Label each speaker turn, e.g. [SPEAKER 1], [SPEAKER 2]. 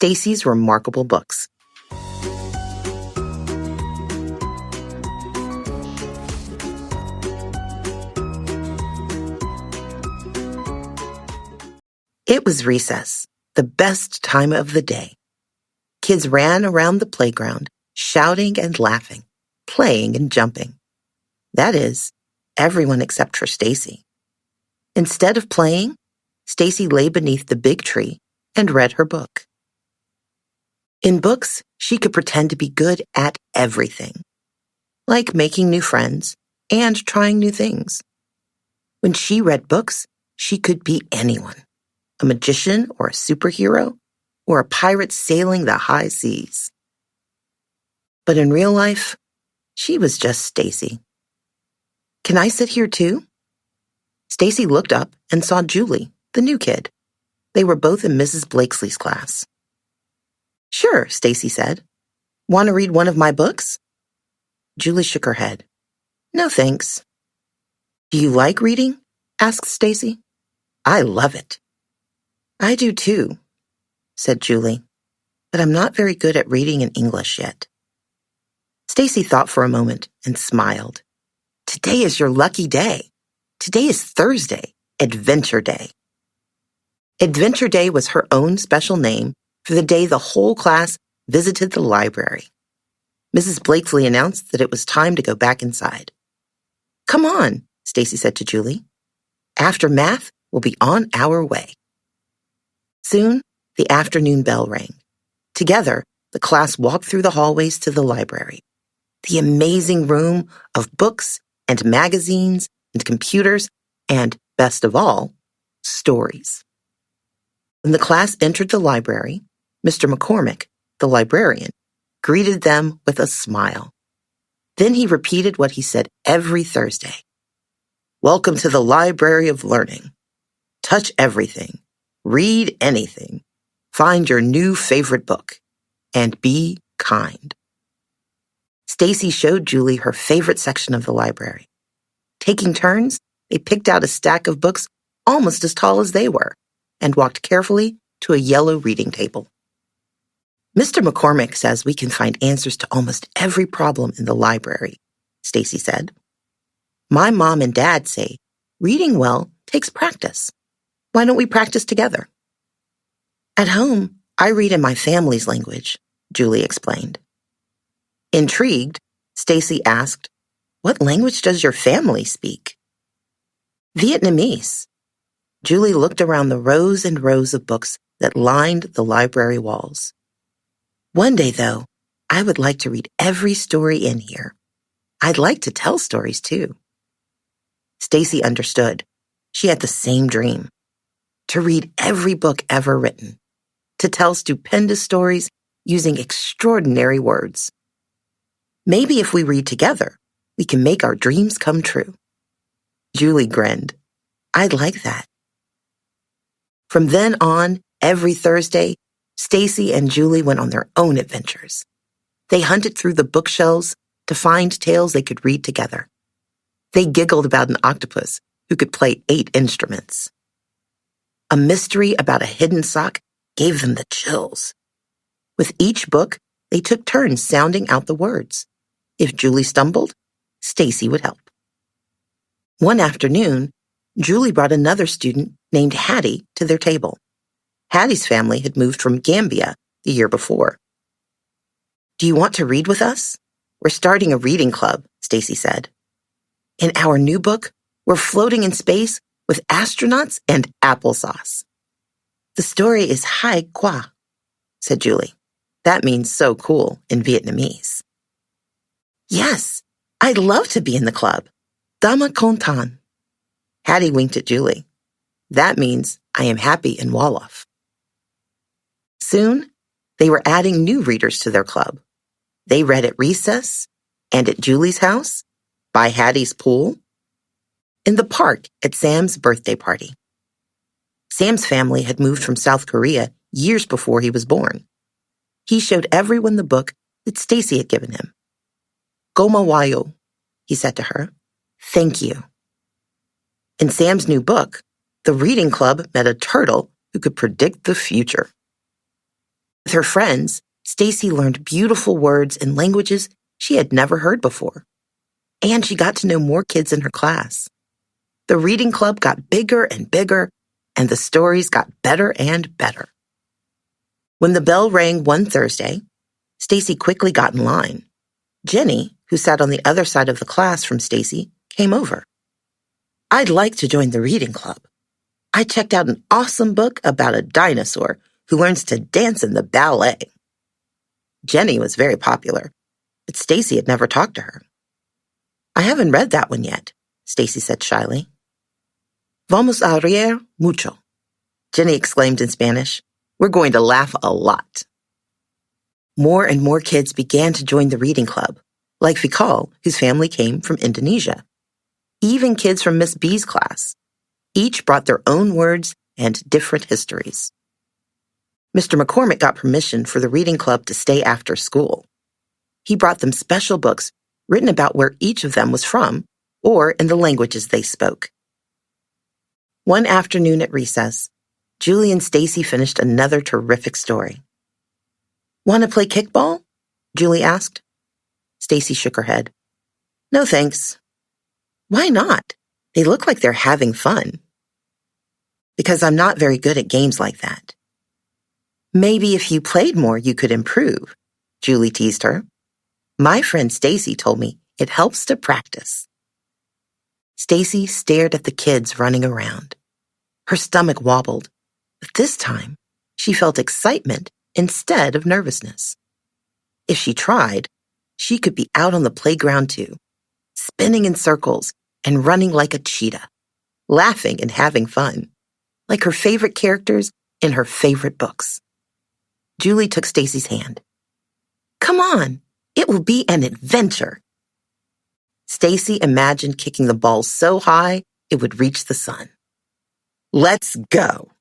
[SPEAKER 1] Stacy's Remarkable Books. It was recess, the best time of the day. Kids ran around the playground, shouting and laughing, playing and jumping. That is, everyone except for Stacy. Instead of playing, Stacy lay beneath the big tree and read her book. In books, she could pretend to be good at everything, like making new friends and trying new things. When she read books, she could be anyone, a magician or a superhero, or a pirate sailing the high seas. But in real life, she was just Stacy. "Can I sit here too?" Stacy looked up and saw Julie, the new kid. They were both in Mrs. Blakesley's class. "Sure," Stacy said. "Want to read one of my books?" Julie shook her head. "No, thanks." "Do you like reading?" asked Stacy. "I love it." "I do too," said Julie, "but I'm not very good at reading in English yet." Stacy thought for a moment and smiled. "Today is your lucky day. Today is Thursday, Adventure Day." Adventure Day was her own special name for the day the whole class visited the library. Mrs. Blakesley announced that it was time to go back inside. "Come on," Stacy said to Julie. "After math, we'll be on our way." Soon, the afternoon bell rang. Together, the class walked through the hallways to the library, the amazing room of books and magazines and computers and, best of all, stories. When the class entered the library, Mr. McCormick, the librarian, greeted them with a smile. Then he repeated what he said every Thursday. "Welcome to the Library of Learning. Touch everything. Read anything. Find your new favorite book. And be kind." Stacy showed Julie her favorite section of the library. Taking turns, they picked out a stack of books almost as tall as they were and walked carefully to a yellow reading table. "Mr. McCormick says we can find answers to almost every problem in the library," Stacy said. "My mom and dad say reading well takes practice. Why don't we practice together?" "At home, I read in my family's language," Julie explained. Intrigued, Stacy asked, "What language does your family speak?" "Vietnamese." Julie looked around the rows and rows of books that lined the library walls. "One day, though, I would like to read every story in here. I'd like to tell stories, too." Stacy understood. She had the same dream. To read every book ever written. To tell stupendous stories using extraordinary words. "Maybe if we read together, we can make our dreams come true." Julie grinned. "I'd like that." From then on, every Thursday, Stacy and Julie went on their own adventures. They hunted through the bookshelves to find tales they could read together. They giggled about an octopus who could play 8 instruments. A mystery about a hidden sock gave them the chills. With each book, they took turns sounding out the words. If Julie stumbled, Stacy would help. One afternoon, Julie brought another student named Hattie to their table. Hattie's family had moved from Gambia the year before. "Do you want to read with us? We're starting a reading club," Stacy said. "In our new book, we're floating in space with astronauts and applesauce." "The story is Hai Qua," said Julie. That means so cool in Vietnamese. "Yes, I'd love to be in the club. Dama Kontan." Hattie winked at Julie. That means I am happy in Wolof. Soon, they were adding new readers to their club. They read at recess, and at Julie's house, by Hattie's pool, in the park at Sam's birthday party. Sam's family had moved from South Korea years before he was born. He showed everyone the book that Stacy had given him. "Gomawayo," he said to her. "Thank you." In Sam's new book, the reading club met a turtle who could predict the future. With her friends, Stacy learned beautiful words in languages she had never heard before. And she got to know more kids in her class. The reading club got bigger and bigger, and the stories got better and better. When the bell rang one Thursday, Stacy quickly got in line. Jenny, who sat on the other side of the class from Stacy, came over. "I'd like to join the reading club. I checked out an awesome book about a dinosaur who learns to dance in the ballet." Jenny was very popular, but Stacy had never talked to her. "I haven't read that one yet," Stacy said shyly. "Vamos a reír mucho," Jenny exclaimed in Spanish. "We're going to laugh a lot." More and more kids began to join the reading club, like Fikal, whose family came from Indonesia. Even kids from Miss B's class. Each brought their own words and different histories. Mr. McCormick got permission for the reading club to stay after school. He brought them special books written about where each of them was from or in the languages they spoke. One afternoon at recess, Julie and Stacy finished another terrific story. "Want to play kickball?" Julie asked. Stacy shook her head. "No, thanks." "Why not? They look like they're having fun." "Because I'm not very good at games like that." "Maybe if you played more, you could improve," Julie teased her. "My friend Stacy told me it helps to practice." Stacy stared at the kids running around. Her stomach wobbled, but this time she felt excitement instead of nervousness. If she tried, she could be out on the playground too, spinning in circles and running like a cheetah, laughing and having fun, like her favorite characters in her favorite books. Julie took Stacy's hand. "Come on, it will be an adventure." Stacy imagined kicking the ball so high it would reach the sun. "Let's go."